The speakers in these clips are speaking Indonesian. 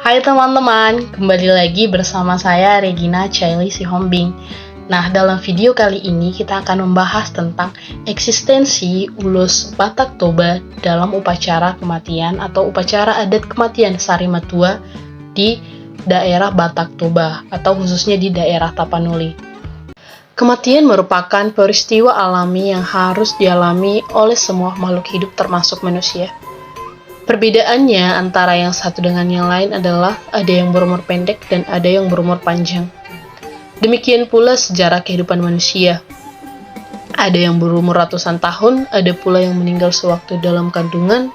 Hai teman-teman, kembali lagi bersama saya Regina Chaili Sihombing. Nah, dalam video kali ini kita akan membahas tentang eksistensi ulus Batak Toba dalam upacara kematian atau upacara adat kematian Sarimatua di daerah Batak Toba atau khususnya di daerah Tapanuli. Kematian merupakan peristiwa alami yang harus dialami oleh semua makhluk hidup termasuk manusia. Perbedaannya antara yang satu dengan yang lain adalah ada yang berumur pendek dan ada yang berumur panjang. Demikian pula sejarah kehidupan manusia. Ada yang berumur ratusan tahun, ada pula yang meninggal sewaktu dalam kandungan,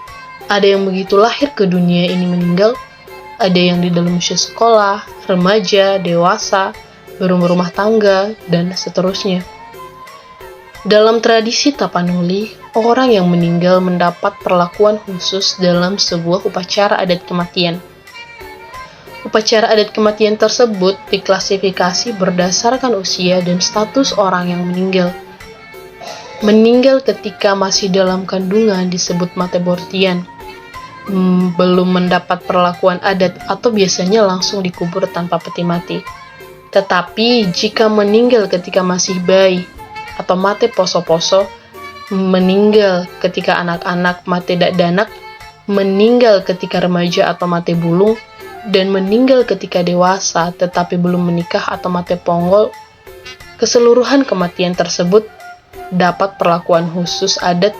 ada yang begitu lahir ke dunia ini meninggal, ada yang di dalam usia sekolah, remaja, dewasa, berumah tangga, dan seterusnya. Dalam tradisi Tapanuli, orang yang meninggal mendapat perlakuan khusus dalam sebuah upacara adat kematian. Upacara adat kematian tersebut diklasifikasi berdasarkan usia dan status orang yang meninggal. Meninggal ketika masih dalam kandungan disebut matebortian. Belum mendapat perlakuan adat atau biasanya langsung dikubur tanpa peti mati. Tetapi jika meninggal ketika masih bayi atau mate poso-poso, meninggal ketika anak-anak mate danak, meninggal ketika remaja atau mate bulung, dan meninggal ketika dewasa tetapi belum menikah atau mate ponggol, keseluruhan kematian tersebut dapat perlakuan khusus adat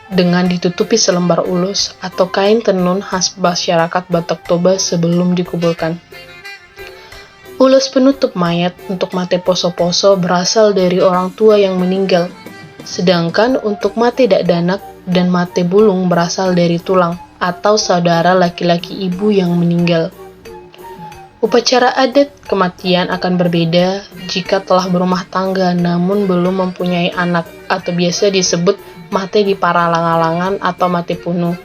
dengan ditutupi selembar ulus atau kain tenun khas masyarakat Batak Toba sebelum dikuburkan. Ulus penutup mayat untuk mate poso-poso berasal dari orang tua yang meninggal, sedangkan untuk mate danak dan mate bulung berasal dari tulang atau saudara laki-laki ibu yang meninggal. Upacara adat kematian akan berbeda jika telah berumah tangga namun belum mempunyai anak atau biasa disebut mate di paralang-alangan atau mate punu.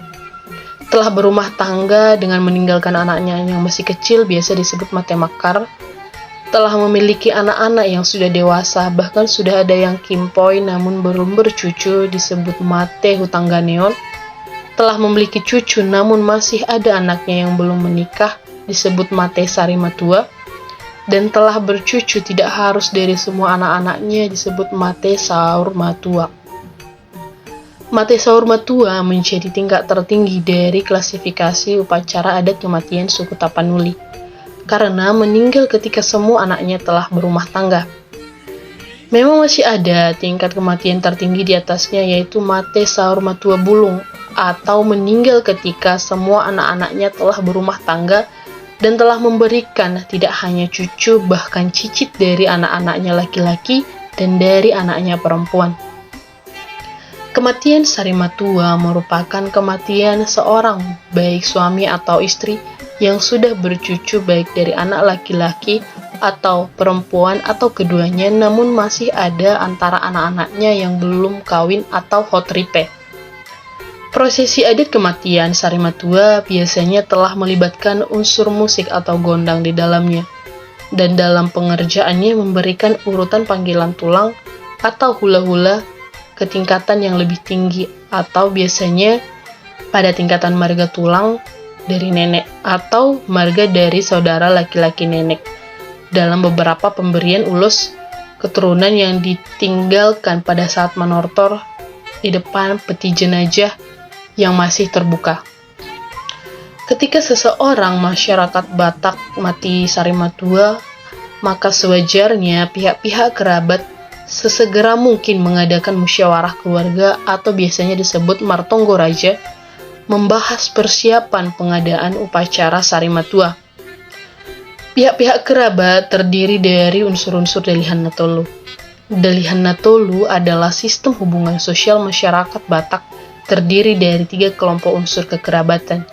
Telah berumah tangga dengan meninggalkan anaknya yang masih kecil biasa disebut mate makar. Telah memiliki anak-anak yang sudah dewasa, bahkan sudah ada yang kimpoy namun belum bercucu disebut mate hutangganeon. Telah memiliki cucu namun masih ada anaknya yang belum menikah disebut mate sarimatua. Dan telah bercucu tidak harus dari semua anak-anaknya disebut mate saurmatua. Mate saurmatua menjadi tingkat tertinggi dari klasifikasi upacara adat kematian suku Tapanuli, karena meninggal ketika semua anaknya telah berumah tangga. Memang masih ada tingkat kematian tertinggi di atasnya, yaitu mate saurmatua bulung, atau meninggal ketika semua anak-anaknya telah berumah tangga dan telah memberikan tidak hanya cucu, bahkan cicit dari anak-anaknya laki-laki dan dari anaknya perempuan. Kematian sarimatua merupakan kematian seorang, baik suami atau istri, yang sudah bercucu baik dari anak laki-laki atau perempuan atau keduanya, namun masih ada antara anak-anaknya yang belum kawin atau hotripe. Prosesi adat kematian Sarimatua biasanya telah melibatkan unsur musik atau gondang di dalamnya, dan dalam pengerjaannya memberikan urutan panggilan tulang atau hula-hula ke tingkatan yang lebih tinggi, atau biasanya pada tingkatan marga tulang dari nenek atau marga dari saudara laki-laki nenek. Dalam beberapa pemberian ulus keturunan yang ditinggalkan pada saat menortor di depan peti jenazah yang masih terbuka. Ketika seseorang masyarakat Batak mati Sarimatua, maka sewajarnya pihak-pihak kerabat sesegera mungkin mengadakan musyawarah keluarga atau biasanya disebut martonggo raja, membahas persiapan pengadaan upacara Sarimatua. Pihak-pihak kerabat terdiri dari unsur-unsur Dalihan Natolu. Dalihan Natolu adalah sistem hubungan sosial masyarakat Batak terdiri dari 3 kelompok unsur kekerabatan,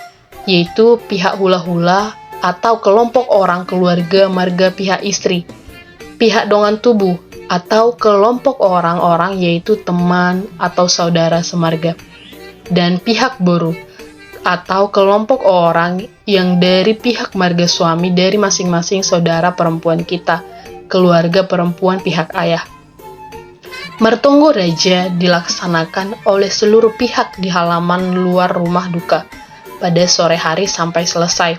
yaitu pihak hula-hula atau kelompok orang keluarga marga pihak istri, pihak dongan tubuh atau kelompok orang-orang yaitu teman atau saudara semarga, dan pihak boru atau kelompok orang yang dari pihak marga suami dari masing-masing saudara perempuan kita, keluarga perempuan pihak ayah. Martonggo Raja dilaksanakan oleh seluruh pihak di halaman luar rumah duka pada sore hari sampai selesai.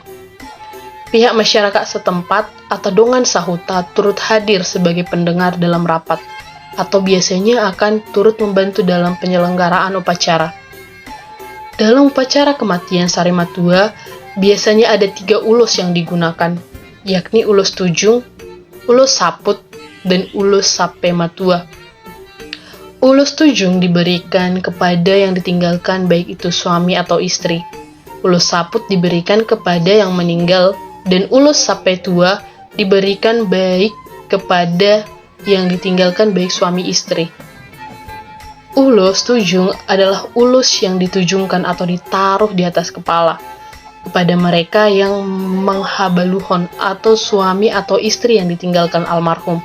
Pihak masyarakat setempat atau dongan sahuta turut hadir sebagai pendengar dalam rapat, atau biasanya akan turut membantu dalam penyelenggaraan upacara. Dalam upacara kematian Sarimatua, biasanya ada 3 ulus yang digunakan, yakni ulus tujung, ulus saput, dan ulus sape matua. Ulus tujung diberikan kepada yang ditinggalkan baik itu suami atau istri. Ulus saput diberikan kepada yang meninggal, dan ulus sape tua diberikan baik kepada yang ditinggalkan baik suami istri. Ulus tujung adalah ulus yang ditujungkan atau ditaruh di atas kepala kepada mereka yang menghabaluhon atau suami atau istri yang ditinggalkan almarhum.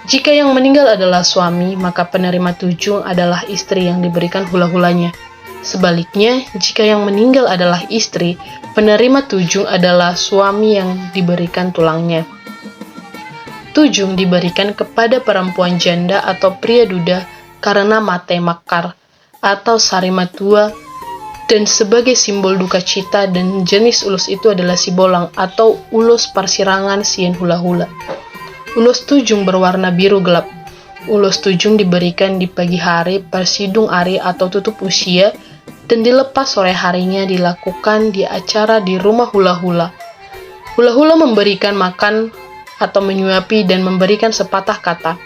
Jika yang meninggal adalah suami, maka penerima tujung adalah istri yang diberikan hula-hulanya. Sebaliknya, jika yang meninggal adalah istri, penerima tujung adalah suami yang diberikan tulangnya. Tujung diberikan kepada perempuan janda atau pria duda karena mate makar atau Sarimatua, dan sebagai simbol duka cita, dan jenis ulus itu adalah sibolang atau ulus persirangan sien hula-hula. Ulus tujung berwarna biru gelap. Ulus tujung diberikan di pagi hari, persidung ari atau tutup usia, dan dilepas sore harinya dilakukan di acara di rumah hula-hula. Hula-hula memberikan makan atau menyuapi dan memberikan sepatah kata.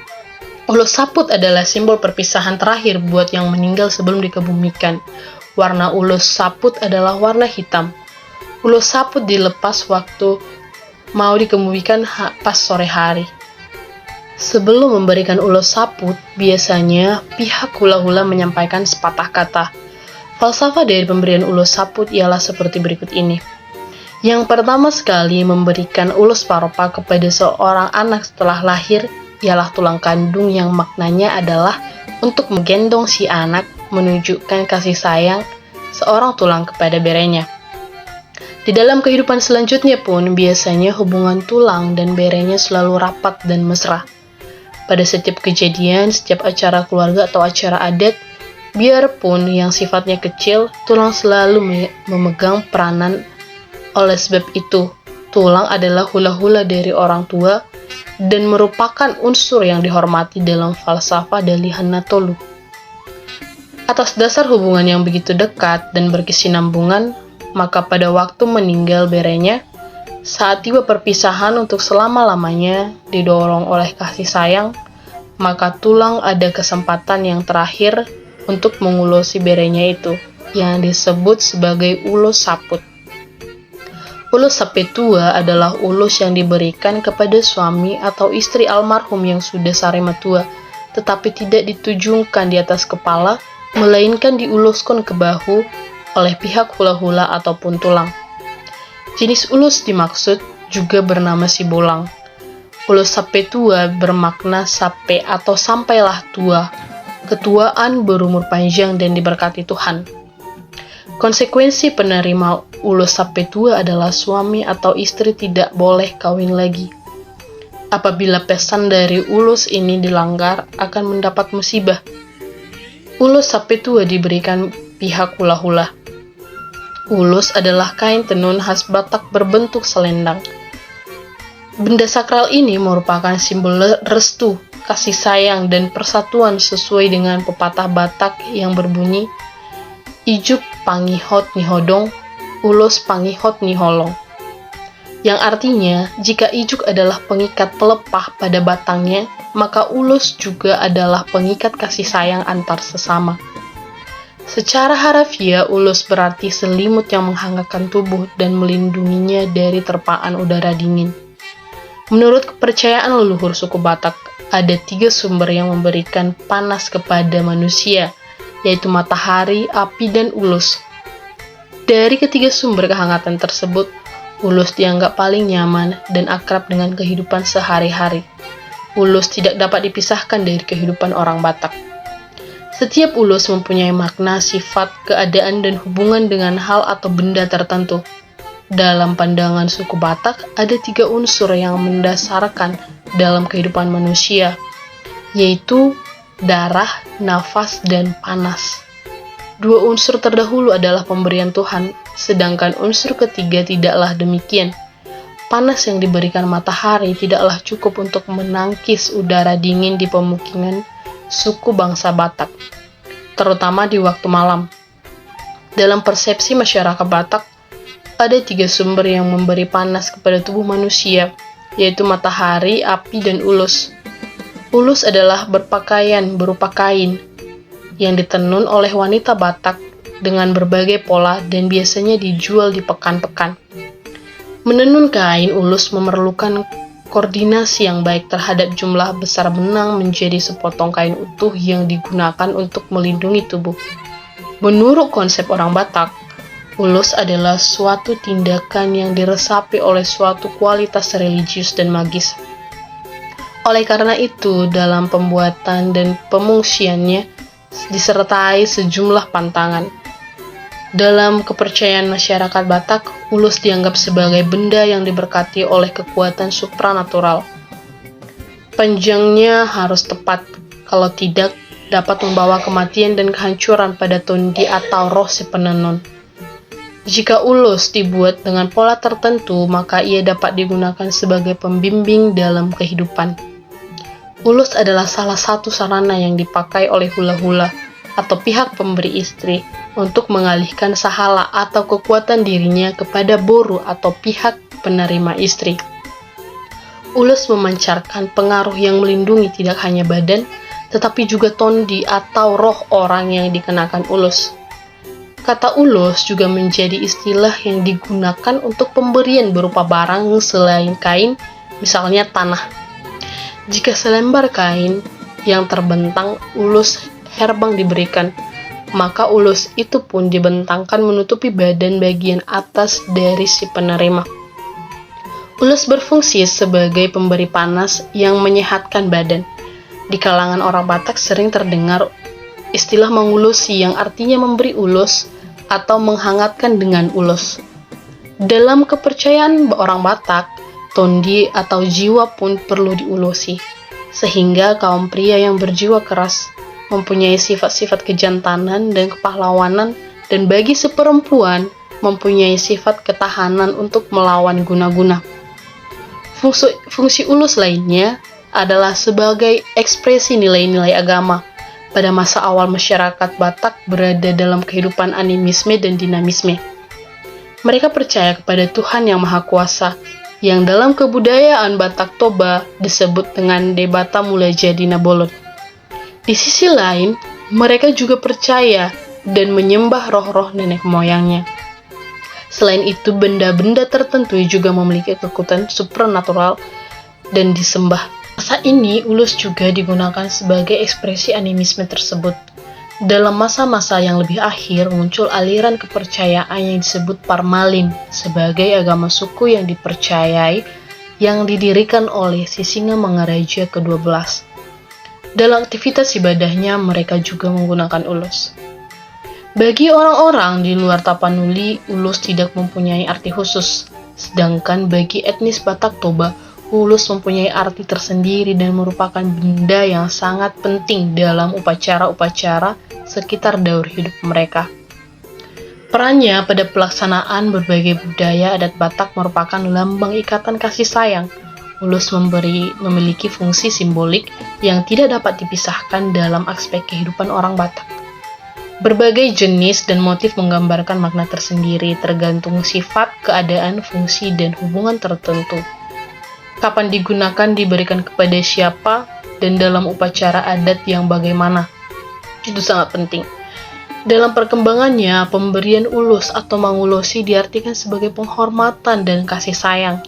Ulus saput adalah simbol perpisahan terakhir buat yang meninggal sebelum dikebumikan. Warna ulus saput adalah warna hitam. Ulus saput dilepas waktu mau dikebumikan pas sore hari. Sebelum memberikan ulus saput, biasanya pihak hula-hula menyampaikan sepatah kata. Falsafah dari pemberian ulus saput ialah seperti berikut ini. Yang pertama sekali, memberikan ulus paropa kepada seorang anak setelah lahir ialah tulang kandung yang maknanya adalah untuk menggendong si anak, menunjukkan kasih sayang seorang tulang kepada berenya. Di dalam kehidupan selanjutnya pun, biasanya hubungan tulang dan berenya selalu rapat dan mesra. Pada setiap kejadian, setiap acara keluarga atau acara adat, biarpun yang sifatnya kecil, tulang selalu memegang peranan. Oleh sebab itu, tulang adalah hula-hula dari orang tua dan merupakan unsur yang dihormati dalam falsafah dari Hanatolu. Atas dasar hubungan yang begitu dekat dan berkesinambungan, maka pada waktu meninggal berenya, saat tiba perpisahan untuk selama-lamanya didorong oleh kasih sayang, maka tulang ada kesempatan yang terakhir untuk mengulusi berenya itu, yang disebut sebagai ulus saput. Ulus sape tua adalah ulus yang diberikan kepada suami atau istri almarhum yang sudah Sarimatua, tetapi tidak ditujungkan di atas kepala, melainkan diuluskan ke bahu oleh pihak hula-hula ataupun tulang. Jenis ulus dimaksud juga bernama sibolang. Ulus sape tua bermakna sape atau sampailah tua, ketuaan berumur panjang dan diberkati Tuhan. Konsekuensi penerima ulus sape tua adalah suami atau istri tidak boleh kawin lagi. Apabila pesan dari ulus ini dilanggar, akan mendapat musibah. Ulus sape tua diberikan pihak hula-hula. Ulus adalah kain tenun khas Batak berbentuk selendang. Benda sakral ini merupakan simbol restu, kasih sayang, dan persatuan sesuai dengan pepatah Batak yang berbunyi, Ijuk pangihot nihodong, ulus pangihot niholong. Yang artinya, jika ijuk adalah pengikat pelepah pada batangnya, maka ulus juga adalah pengikat kasih sayang antar sesama. Secara harafiah, ulus berarti selimut yang menghangatkan tubuh dan melindunginya dari terpaan udara dingin. Menurut kepercayaan leluhur suku Batak, ada 3 sumber yang memberikan panas kepada manusia, yaitu matahari, api, dan ulus. Dari ketiga sumber kehangatan tersebut, ulus dianggap paling nyaman dan akrab dengan kehidupan sehari-hari. Ulus tidak dapat dipisahkan dari kehidupan orang Batak. Setiap ulus mempunyai makna, sifat, keadaan, dan hubungan dengan hal atau benda tertentu. Dalam pandangan suku Batak, ada 3 unsur yang mendasarkan dalam kehidupan manusia, yaitu darah, nafas, dan panas. 2 unsur terdahulu adalah pemberian Tuhan, sedangkan unsur ketiga tidaklah demikian. panas yang diberikan matahari tidaklah cukup untuk menangkis udara dingin di pemukiman suku bangsa Batak, terutama di waktu malam. Dalam persepsi masyarakat Batak, ada 3 sumber yang memberi panas kepada tubuh manusia, yaitu matahari, api, dan ulus. Ulus adalah berpakaian berupa kain yang ditenun oleh wanita Batak dengan berbagai pola dan biasanya dijual di pekan-pekan. Menenun kain ulus memerlukan koordinasi yang baik terhadap jumlah besar benang menjadi sepotong kain utuh yang digunakan untuk melindungi tubuh. Menurut konsep orang Batak, ulus adalah suatu tindakan yang diresapi oleh suatu kualitas religius dan magis. Oleh karena itu, dalam pembuatan dan pemungsiannya disertai sejumlah pantangan. Dalam kepercayaan masyarakat Batak, ulus dianggap sebagai benda yang diberkati oleh kekuatan supranatural. Panjangnya harus tepat, kalau tidak dapat membawa kematian dan kehancuran pada tondi atau roh si penenun. Jika ulus dibuat dengan pola tertentu, maka ia dapat digunakan sebagai pembimbing dalam kehidupan. Ulus adalah salah satu sarana yang dipakai oleh hula-hula atau pihak pemberi istri untuk mengalihkan sahala atau kekuatan dirinya kepada boru atau pihak penerima istri. Ulus memancarkan pengaruh yang melindungi tidak hanya badan, tetapi juga tondi atau roh orang yang dikenakan ulus. Kata ulus juga menjadi istilah yang digunakan untuk pemberian berupa barang selain kain, misalnya tanah. Jika selembar kain yang terbentang ulus herbang diberikan, maka ulus itu pun dibentangkan menutupi badan bagian atas dari si penerima. Ulus berfungsi sebagai pemberi panas yang menyehatkan badan. Di kalangan orang Batak sering terdengar istilah mengulusi yang artinya memberi ulus atau menghangatkan dengan ulus. Dalam kepercayaan orang Batak, tondi atau jiwa pun perlu diulusi, sehingga kaum pria yang berjiwa keras mempunyai sifat-sifat kejantanan dan kepahlawanan, dan bagi seperempuan mempunyai sifat ketahanan untuk melawan guna-guna. Fungsi ulus lainnya adalah sebagai ekspresi nilai-nilai agama. Pada masa awal masyarakat Batak berada dalam kehidupan animisme dan dinamisme. Mereka percaya kepada Tuhan yang Maha Kuasa, yang dalam kebudayaan Batak Toba disebut dengan Debata Mulajadi Nabolon. Di sisi lain, mereka juga percaya dan menyembah roh-roh nenek moyangnya. Selain itu, benda-benda tertentu juga memiliki kekuatan supranatural dan disembah. Masa ini, ulus juga digunakan sebagai ekspresi animisme tersebut. Dalam masa-masa yang lebih akhir, muncul aliran kepercayaan yang disebut Parmalin sebagai agama suku yang dipercayai yang didirikan oleh Sisingamangaraja ke-12. Dalam aktivitas ibadahnya, mereka juga menggunakan ulus. Bagi orang-orang di luar Tapanuli, ulus tidak mempunyai arti khusus. Sedangkan bagi etnis Batak Toba, ulus mempunyai arti tersendiri dan merupakan benda yang sangat penting dalam upacara-upacara sekitar daur hidup mereka. Perannya pada pelaksanaan berbagai budaya adat Batak merupakan lambang ikatan kasih sayang. Ulus memiliki fungsi simbolik yang tidak dapat dipisahkan dalam aspek kehidupan orang Batak. Berbagai jenis dan motif menggambarkan makna tersendiri tergantung sifat, keadaan, fungsi, dan hubungan tertentu. Kapan digunakan, diberikan kepada siapa, dan dalam upacara adat yang bagaimana. Itu sangat penting. Dalam perkembangannya, pemberian ulus atau mangulusi diartikan sebagai penghormatan dan kasih sayang.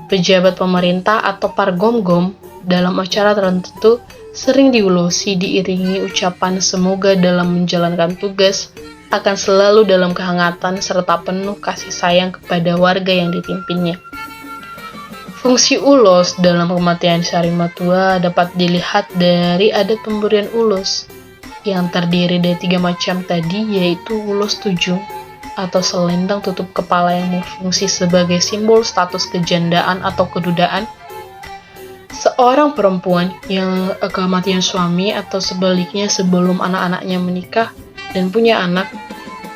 Pejabat pemerintah atau pargomgom dalam acara tertentu sering diulusi diiringi ucapan semoga dalam menjalankan tugas akan selalu dalam kehangatan serta penuh kasih sayang kepada warga yang dipimpinnya. Fungsi ulus dalam kematian Sarimatua dapat dilihat dari adat pemberian ulus yang terdiri dari 3 macam tadi, yaitu ulus tujung atau selendang tutup kepala yang berfungsi sebagai simbol status kejandaan atau kedudaan. Seorang perempuan yang kematian suami atau sebaliknya sebelum anak-anaknya menikah dan punya anak,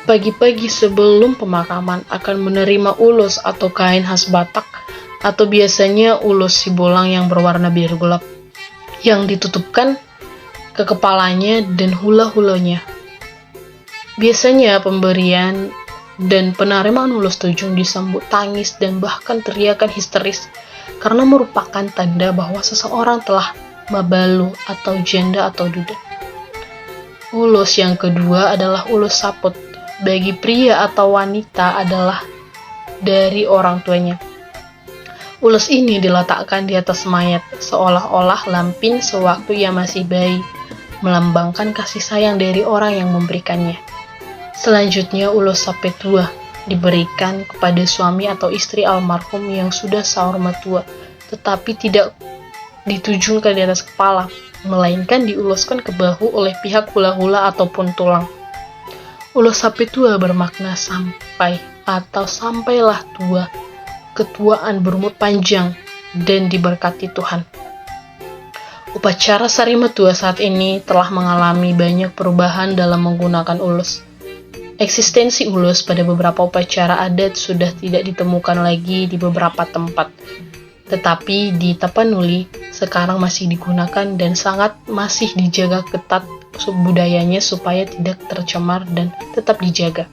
pagi-pagi sebelum pemakaman akan menerima ulus atau kain khas Batak atau biasanya ulus sibolang yang berwarna biru gelap, yang ditutupkan ke kepalanya dan hula-hulanya. Biasanya pemberian dan penerimaan ulus tujung disambut tangis dan bahkan teriakan histeris karena merupakan tanda bahwa seseorang telah mabalu atau janda atau duda. Ulus yang kedua adalah ulus saput. Bagi pria atau wanita adalah dari orang tuanya. Ulus ini diletakkan di atas mayat seolah-olah lampin sewaktu ia masih bayi, melambangkan kasih sayang dari orang yang memberikannya. Selanjutnya, ulus sapetua diberikan kepada suami atau istri almarhum yang sudah sahormat tua, tetapi tidak ditujungkan di atas kepala, melainkan diuluskan ke bahu oleh pihak hula-hula ataupun tulang. Ulus sapetua bermakna sampai atau sampailah tua, ketuaan berumur panjang, dan diberkati Tuhan. Upacara sarimatua saat ini telah mengalami banyak perubahan dalam menggunakan ulus. Eksistensi ulus pada beberapa upacara adat sudah tidak ditemukan lagi di beberapa tempat. Tetapi di Tapanuli sekarang masih digunakan dan sangat masih dijaga ketat budayanya supaya tidak tercemar dan tetap dijaga.